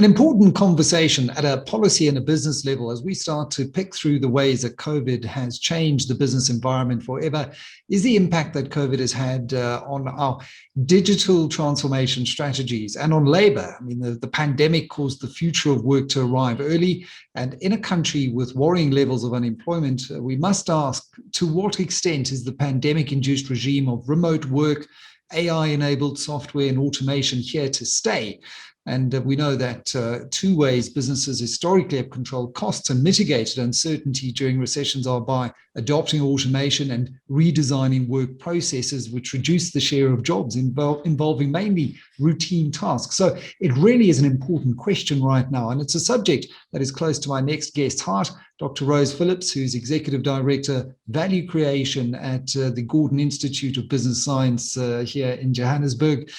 An important conversation at a policy and a business level as we start to pick through the ways that COVID has changed the business environment forever is the impact that COVID has had on our digital transformation strategies and on labor. I mean, the pandemic caused the future of work to arrive early, and in a country with worrying levels of unemployment, we must ask, to what extent is the pandemic-induced regime of remote work, AI-enabled software and automation here to stay? And we know that two ways businesses historically have controlled costs and mitigated uncertainty during recessions are by adopting automation and redesigning work processes, which reduce the share of jobs involving mainly routine tasks. So it really is an important question right now. And it's a subject that is close to my next guest's heart, Dr. Roze Phillips, who's Executive Director, Value Creation at the Gordon Institute of Business Science here in Johannesburg,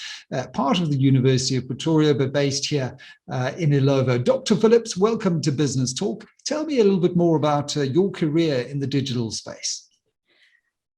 part of the University of Pretoria, but based here in Ilovo. Dr. Phillips, welcome to Business Talk. Tell me a little bit more about your career in the digital space.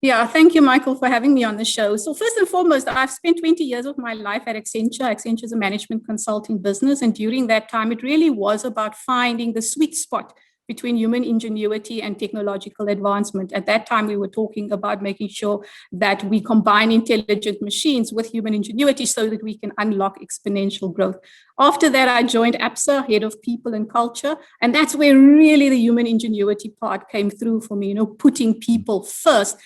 Yeah, thank you, Michael, for having me on the show. So first and foremost, I've spent 20 years of my life at Accenture. Accenture is a management consulting business. And during that time, it really was about finding the sweet spot between human ingenuity and technological advancement. At that time, we were talking about making sure that we combine intelligent machines with human ingenuity so that we can unlock exponential growth. After that, I joined APSA, head of people and culture. And that's where really the human ingenuity part came through for me, putting people first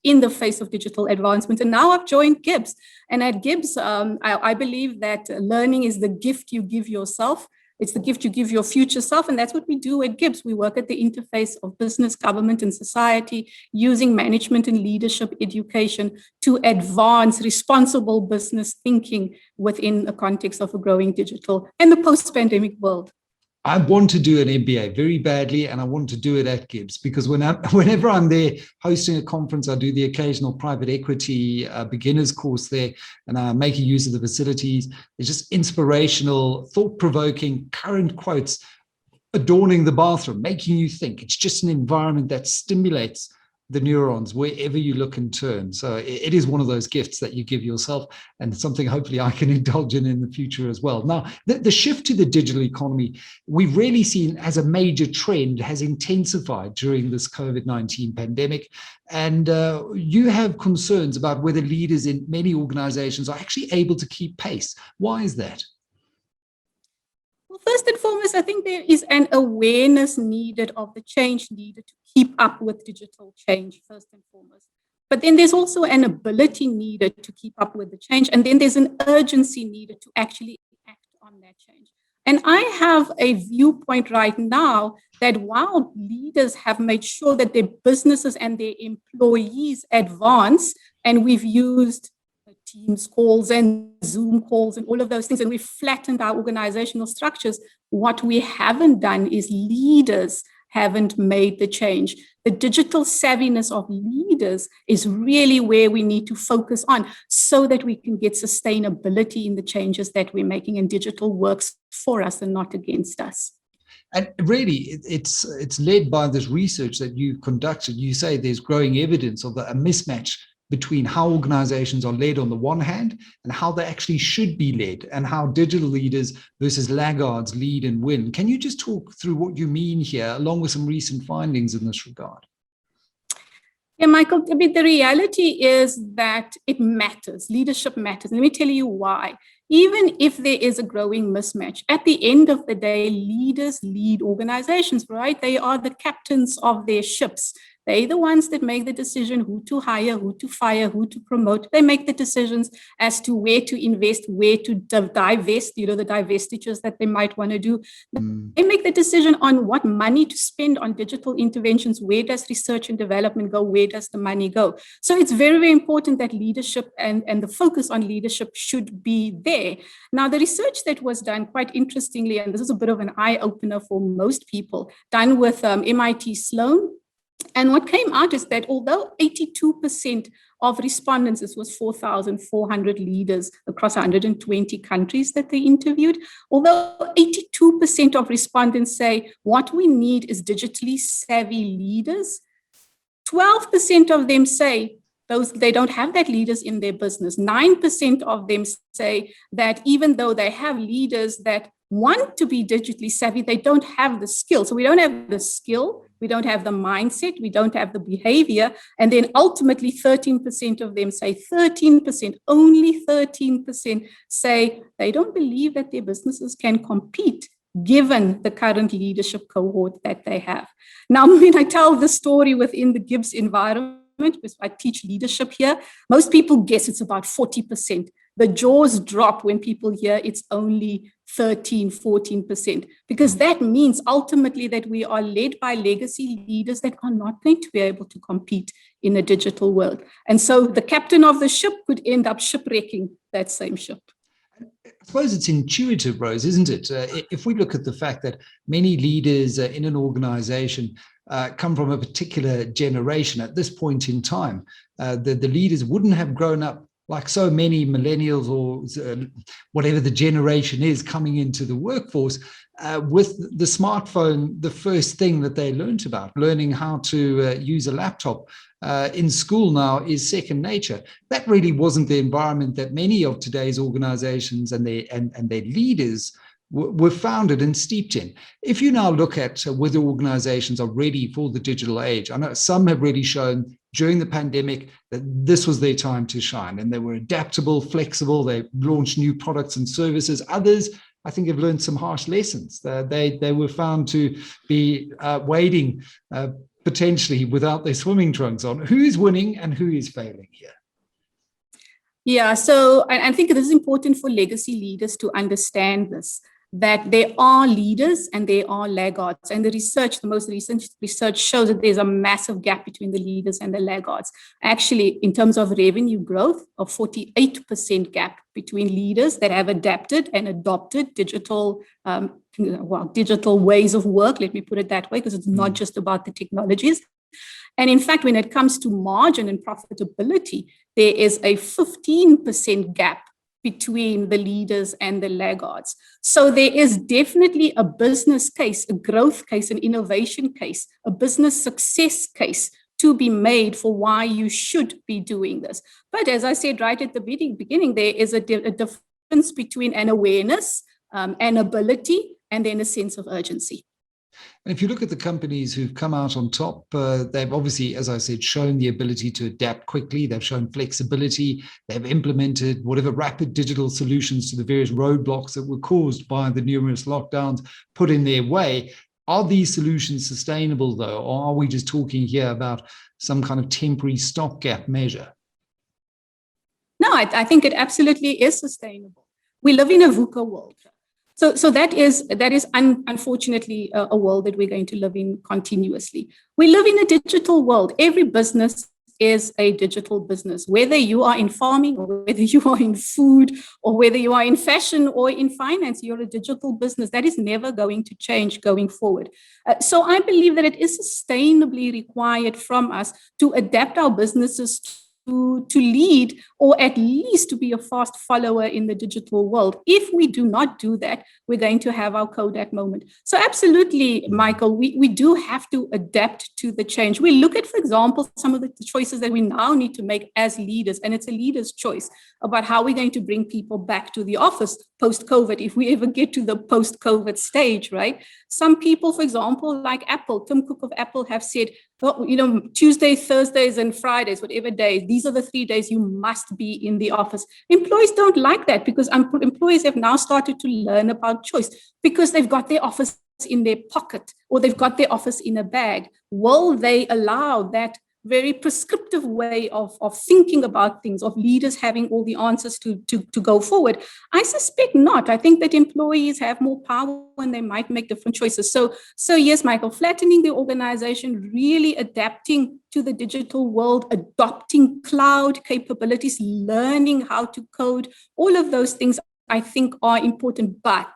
in the face of digital advancement. And now I've joined GIBS. And at GIBS, I believe that learning is the gift you give yourself. It's the gift you give your future self, and that's what we do at GIBS. We work at the interface of business, government, and society, using management and leadership education to advance responsible business thinking within the context of a growing digital and the post-pandemic world. I want to do an MBA very badly, and I want to do it at GIBS because whenever I'm there hosting a conference, I do the occasional private equity beginners course there, and I make use of the facilities. It's just inspirational, thought-provoking, current quotes adorning the bathroom, making you think. It's just an environment that stimulates the neurons wherever you look and turn. So it is one of those gifts that you give yourself, and something hopefully I can indulge in the future as well. Now, the shift to the digital economy, we've really seen as a major trend, has intensified during this COVID-19 pandemic. And you have concerns about whether leaders in many organizations are actually able to keep pace. Why is that? Well, first and foremost, I think there is an awareness needed of the change needed to keep up with digital change, first and foremost. But then there's also an ability needed to keep up with the change. And then there's an urgency needed to actually act on that change. And I have a viewpoint right now that while leaders have made sure that their businesses and their employees advance, and we've used Teams calls and Zoom calls and all of those things, and we've flattened our organizational structures, what we haven't done is leaders haven't made the change. The digital savviness of leaders is really where we need to focus on so that we can get sustainability in the changes that we're making, and digital works for us and not against us. And really, it's led by this research that you've conducted. You say there's growing evidence of a mismatch between how organizations are led on the one hand and how they actually should be led, and how digital leaders versus laggards lead and win. Can you just talk through what you mean here, along with some recent findings in this regard? Yeah, Michael, I mean, the reality is that it matters. Leadership matters. And let me tell you why. Even if there is a growing mismatch, at the end of the day, leaders lead organizations, right? They are the captains of their ships. They're the ones that make the decision who to hire, who to fire, who to promote. They make the decisions as to where to invest, where to divest, the divestitures that they might want to do. They make the decision on what money to spend on digital interventions. Where does research and development go? Where does the money go? So it's very, very important that leadership and the focus on leadership should be there. Now, the research that was done, quite interestingly, and this is a bit of an eye-opener for most people, done with MIT Sloan. And what came out is that although 82% of respondents, this was 4,400 leaders across 120 countries that they interviewed, although 82% of respondents say what we need is digitally savvy leaders, 12% of them say they don't have that leaders in their business. 9% of them say that even though they have leaders, that want to be digitally savvy, they don't have the skill. So we don't have the skill, we don't have the mindset, we don't have the behavior. And then ultimately 13% of them say, 13%, only 13% say they don't believe that their businesses can compete given the current leadership cohort that they have. Now, when I tell the story within the GIBS environment, because I teach leadership here, most people guess it's about 40%. The jaws drop when people hear it's only 13, 14%, because that means ultimately that we are led by legacy leaders that are not going to be able to compete in a digital world. And so the captain of the ship could end up shipwrecking that same ship. I suppose it's intuitive, Roze, isn't it? If we look at the fact that many leaders in an organization come from a particular generation at this point in time, the leaders wouldn't have grown up like so many millennials or whatever the generation is coming into the workforce with the smartphone, the first thing that they learned about. Learning how to use a laptop in school now is second nature. That really wasn't the environment that many of today's organizations and their leaders were founded and steeped in. If you now look at whether organizations are ready for the digital age, I know some have really shown during the pandemic that this was their time to shine, and they were adaptable, flexible, they launched new products and services. Others, I think, have learned some harsh lessons. They were found to be wading potentially without their swimming trunks on. Who is winning and who is failing here? Yeah, so I think it is important for legacy leaders to understand this, that there are leaders and there are laggards. And the most recent research shows that there's a massive gap between the leaders and the laggards. Actually, in terms of revenue growth, a 48% gap between leaders that have adapted and adopted digital ways of work, let me put it that way, because it's not just about the technologies. And in fact, when it comes to margin and profitability, there is a 15% gap between the leaders and the laggards. So there is definitely a business case, a growth case, an innovation case, a business success case to be made for why you should be doing this. But as I said right at the beginning, there is a difference between an awareness, an ability, and then a sense of urgency. And if you look at the companies who've come out on top, they've obviously, as I said, shown the ability to adapt quickly. They've shown flexibility. They've implemented whatever rapid digital solutions to the various roadblocks that were caused by the numerous lockdowns put in their way. Are these solutions sustainable, though, or are we just talking here about some kind of temporary stopgap measure? No, I think it absolutely is sustainable. We live in a VUCA world. So that is unfortunately a world that we're going to live in continuously. We live in a digital world. Every business is a digital business, whether you are in farming or whether you are in food or whether you are in fashion or in finance, you're a digital business. That is never going to change going forward. So I believe that it is sustainably required from us to adapt our businesses to lead, or at least to be a fast follower in the digital world. If we do not do that, we're going to have our Kodak moment. So absolutely, Michael, we do have to adapt to the change. We look at, for example, some of the choices that we now need to make as leaders, and it's a leader's choice about how we're going to bring people back to the office post-COVID, if we ever get to the post-COVID stage, right? Some people, for example, like Apple, Tim Cook of Apple have said, Tuesdays, Thursdays, and Fridays, whatever days, these are the 3 days you must be in the office. Employees don't like that because employees have now started to learn about choice because they've got their office in their pocket or they've got their office in a bag. Will they allow that very prescriptive way of thinking about things, of leaders having all the answers to go forward? I suspect not. I think that employees have more power and they might make different choices. So yes, Michael, flattening the organization, really adapting to the digital world, adopting cloud capabilities, learning how to code, all of those things I think are important. But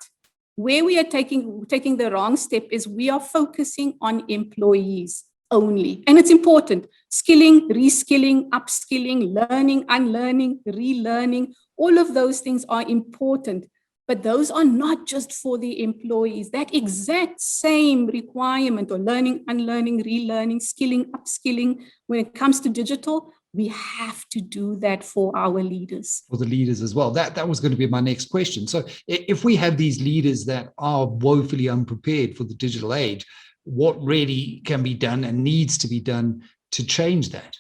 where we are taking the wrong step is we are focusing on employees only. And it's important. Skilling, reskilling, upskilling, learning, unlearning, relearning, all of those things are important. But those are not just for the employees. That exact same requirement or learning, unlearning, relearning, skilling, upskilling, when it comes to digital, we have to do that for our leaders. For the leaders as well. That was going to be my next question. So if we have these leaders that are woefully unprepared for the digital age, what really can be done and needs to be done to change that?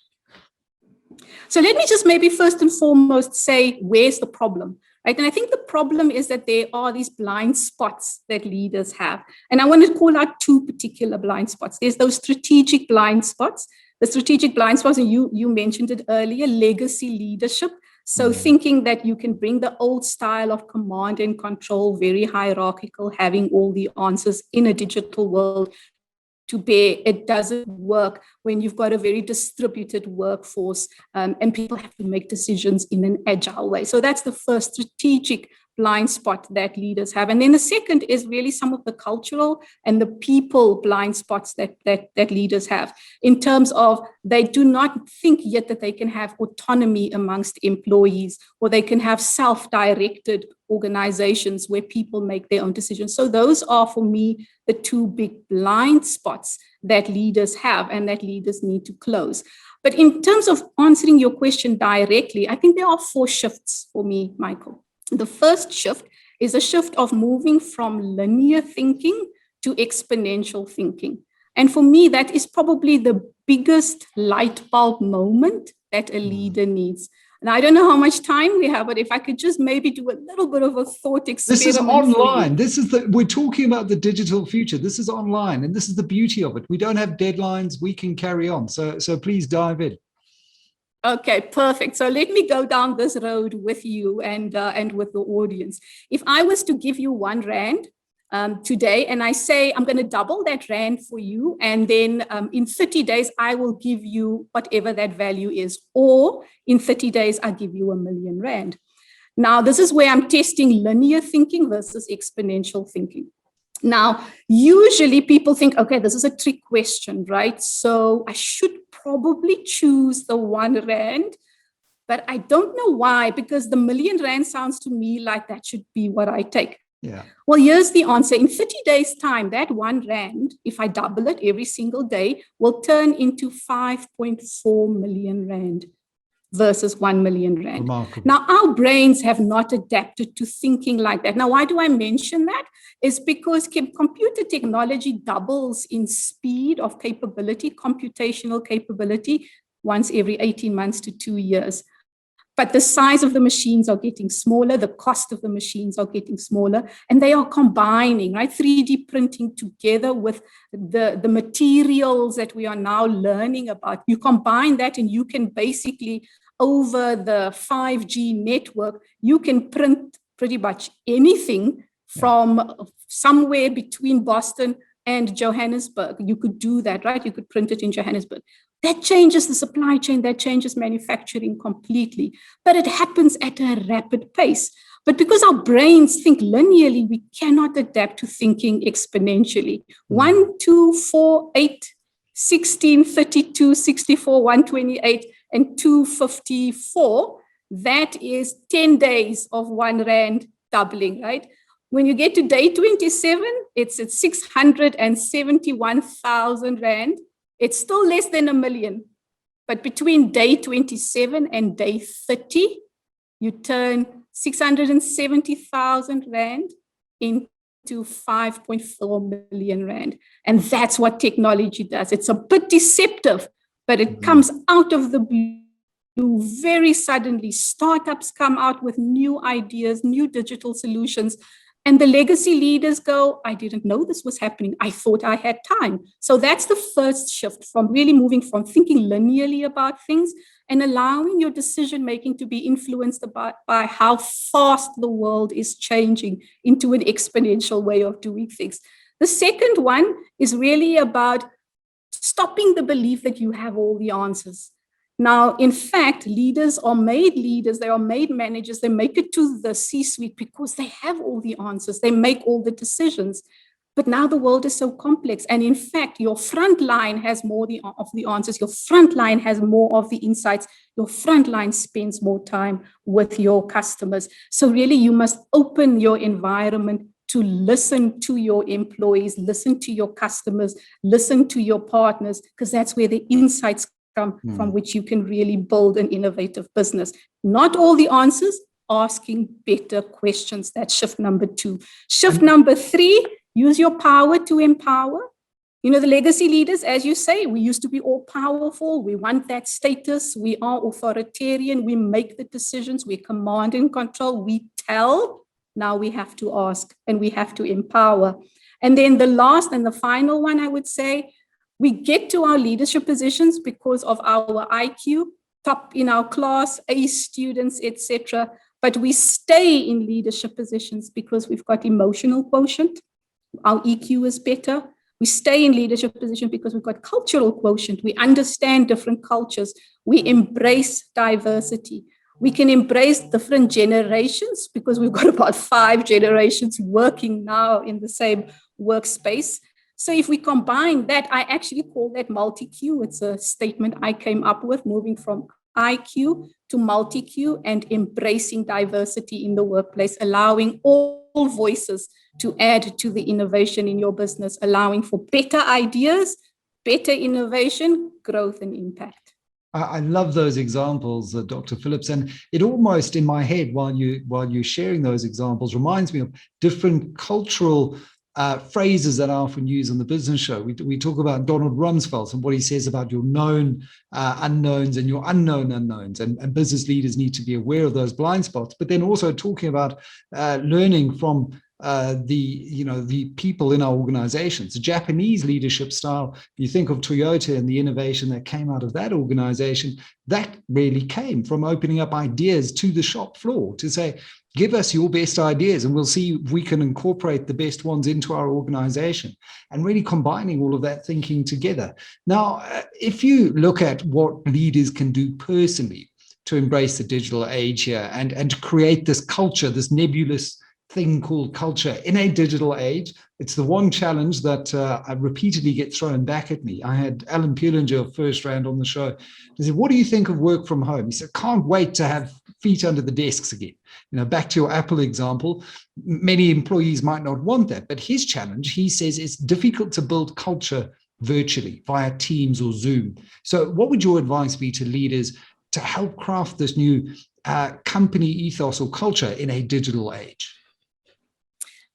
So let me just maybe first and foremost say, where's the problem? Right? And I think the problem is that there are these blind spots that leaders have. And I want to call out two particular blind spots. There's those strategic blind spots. The strategic blind spots, and you mentioned it earlier, legacy leadership. So thinking that you can bring the old style of command and control, very hierarchical, having all the answers in a digital world to bear. It doesn't work when you've got a very distributed workforce and people have to make decisions in an agile way. So that's the first strategic blind spot that leaders have. And then the second is really some of the cultural and the people blind spots that leaders have, in terms of they do not think yet that they can have autonomy amongst employees, or they can have self-directed organizations where people make their own decisions. So those are, for me, the two big blind spots that leaders have and that leaders need to close. But in terms of answering your question directly, I think there are 4 shifts for me, Michael. The first shift is a shift of moving from linear thinking to exponential thinking. And for me, that is probably the biggest light bulb moment that a leader needs. And I don't know how much time we have, but if I could just maybe do a little bit of a thought experiment. This is online. We're talking about the digital future. This is online, and this is the beauty of it. We don't have deadlines. We can carry on. So please dive in. Okay, perfect. So let me go down this road with you and with the audience. If I was to give you R1 today, and I say I'm going to double that rand for you, and then in 30 days I will give you whatever that value is, or in 30 days I'll give you R1 million. Now, this is where I'm testing linear thinking versus exponential thinking. Now, usually people think, okay, this is a trick question, right? So I should probably choose the R1, but I don't know why, because the R1 million sounds to me like that should be what I take. Yeah. Well, here's the answer. In 30 days' time, that R1, if I double it every single day, will turn into 5.4 million rand versus R1 million. Remarkable. Now, our brains have not adapted to thinking like that. Now, why do I mention that? It's because computer technology doubles in speed of capability, computational capability, once every 18 months to 2 years. But the size of the machines are getting smaller, the cost of the machines are getting smaller, and they are combining, right? 3D printing together with the materials that we are now learning about. You combine that and you can basically, over the 5G network, you can print pretty much anything from somewhere between Boston and Johannesburg. You could do that, right? You could print it in Johannesburg. That changes the supply chain, that changes manufacturing completely, but it happens at a rapid pace. But because our brains think linearly, we cannot adapt to thinking exponentially. 1, 2, 4, 8, 16, 32, 64, 128, and 254, that is 10 days of R1 doubling, right? When you get to day 27, it's at 671,000 Rand. It's still less than R1 million, but between day 27 and day 30, you turn 670,000 Rand into 5.4 million Rand. And that's what technology does. It's a bit deceptive, but it comes out of the blue very suddenly. Startups come out with new ideas, new digital solutions. And the legacy leaders go, I didn't know this was happening. I thought I had time. So that's the first shift, from really moving from thinking linearly about things and allowing your decision-making to be influenced by how fast the world is changing into an exponential way of doing things. The second one is really about stopping the belief that you have all the answers. Now, in fact, leaders are made leaders, they are made managers, they make it to the C-suite because they have all the answers, they make all the decisions. But now the world is so complex. And in fact, your front line has more of the answers, your front line has more of the insights, your front line spends more time with your customers. So really, you must open your environment to listen to your employees, listen to your customers, listen to your partners, because that's where the insights from which you can really build an innovative business. Not all the answers, asking better questions. That's shift number 2. Shift number 3, use your power to empower. You know, the legacy leaders, as you say, we used to be all powerful. We want that status. We are authoritarian. We make the decisions. We command and control. We tell. Now we have to ask and we have to empower. And then the last and the final one, I would say, we get to our leadership positions because of our IQ, top in our class, A students, etc. But we stay in leadership positions because we've got emotional quotient. Our EQ is better. We stay in leadership position because we've got cultural quotient. We understand different cultures. We embrace diversity. We can embrace different generations because we've got about 5 generations working now in the same workspace. So if we combine that, I actually call that multi-Q. It's a statement I came up with, moving from IQ to multi-Q and embracing diversity in the workplace, allowing all voices to add to the innovation in your business, allowing for better ideas, better innovation, growth, and impact. I love those examples, Dr. Phillips, and it almost in my head while you're sharing those examples reminds me of different cultural phrases that I often use on the business show. We talk about Dr Roze Phillips and what he says about your known unknowns and your unknown unknowns, and business leaders need to be aware of those blind spots. But then also talking about learning from the people in our organizations. The Japanese leadership style, you think of Toyota and the innovation that came out of that organization, that really came from opening up ideas to the shop floor to say, give us your best ideas and we'll see if we can incorporate the best ones into our organization, and really combining all of that thinking together. Now, if you look at what leaders can do personally to embrace the digital age here and create this culture, this nebulous thing called culture in a digital age, it's the one challenge that I repeatedly get thrown back at me. I had Alan Peelinger first round on the show. He said, what do you think of work from home? He said, can't wait to have feet under the desks again. Back to your Apple example, many employees might not want that, but his challenge, he says, it's difficult to build culture virtually via Teams or Zoom. So what would your advice be to leaders to help craft this new company ethos or culture in a digital age?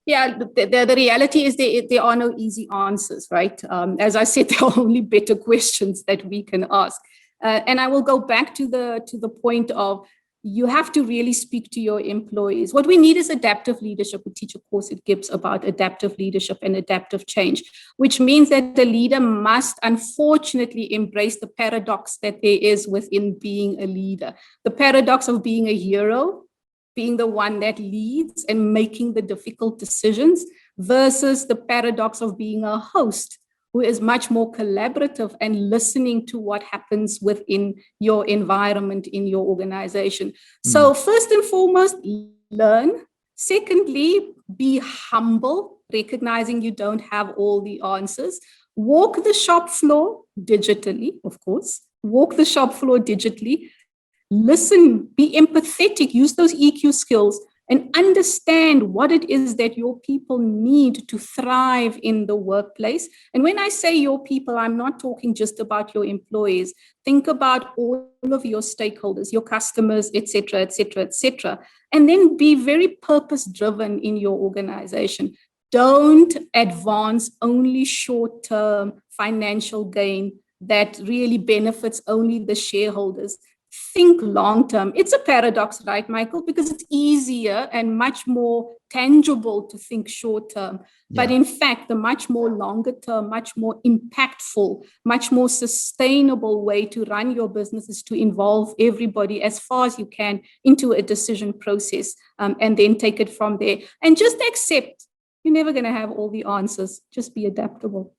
Yeah, the reality is there are no easy answers, right? As I said, there are only better questions that we can ask. And I will go back to the point of you have to really speak to your employees. What we need is adaptive leadership. We teach a course at GIBS about adaptive leadership and adaptive change, which means that the leader must unfortunately embrace the paradox that there is within being a leader. The paradox of being a hero, being the one that leads and making the difficult decisions, versus the paradox of being a host who is much more collaborative and listening to what happens within your environment, in your organization. So first and foremost, learn. Secondly, be humble, recognizing you don't have all the answers. Walk the shop floor digitally, of course. Walk the shop floor digitally. Listen, be empathetic, use those EQ skills, and understand what it is that your people need to thrive in the workplace. And when I say your people, I'm not talking just about your employees. Think about all of your stakeholders, your customers, et cetera, et cetera, et cetera. And then be very purpose-driven in your organization. Don't advance only short-term financial gain that really benefits only the shareholders. Think long-term. It's a paradox, right, Michael? Because it's easier and much more tangible to think short-term. But in fact, the much more longer-term, much more impactful, much more sustainable way to run your business is to involve everybody as far as you can into a decision process, and then take it from there. And just accept you're never going to have all the answers. Just be adaptable.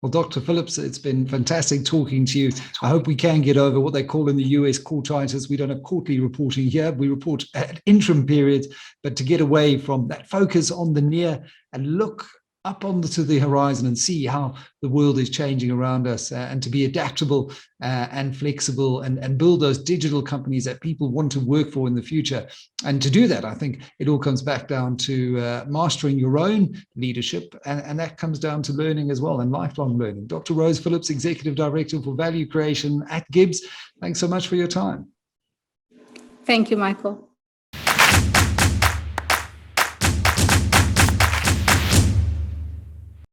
Well, Dr. Phillips, it's been fantastic talking to you. I hope we can get over what they call in the US quartitis. We don't have quarterly reporting here. We report at interim periods, but to get away from that focus on the near and look up onto the horizon and see how the world is changing around us, and to be adaptable and flexible, and build those digital companies that people want to work for in the future. And to do that, I think it all comes back down to mastering your own leadership, and that comes down to learning as well, and lifelong learning. Dr. Roze Phillips, Executive Director for Value Creation at GIBS, thanks so much for your time. Thank you, Michael.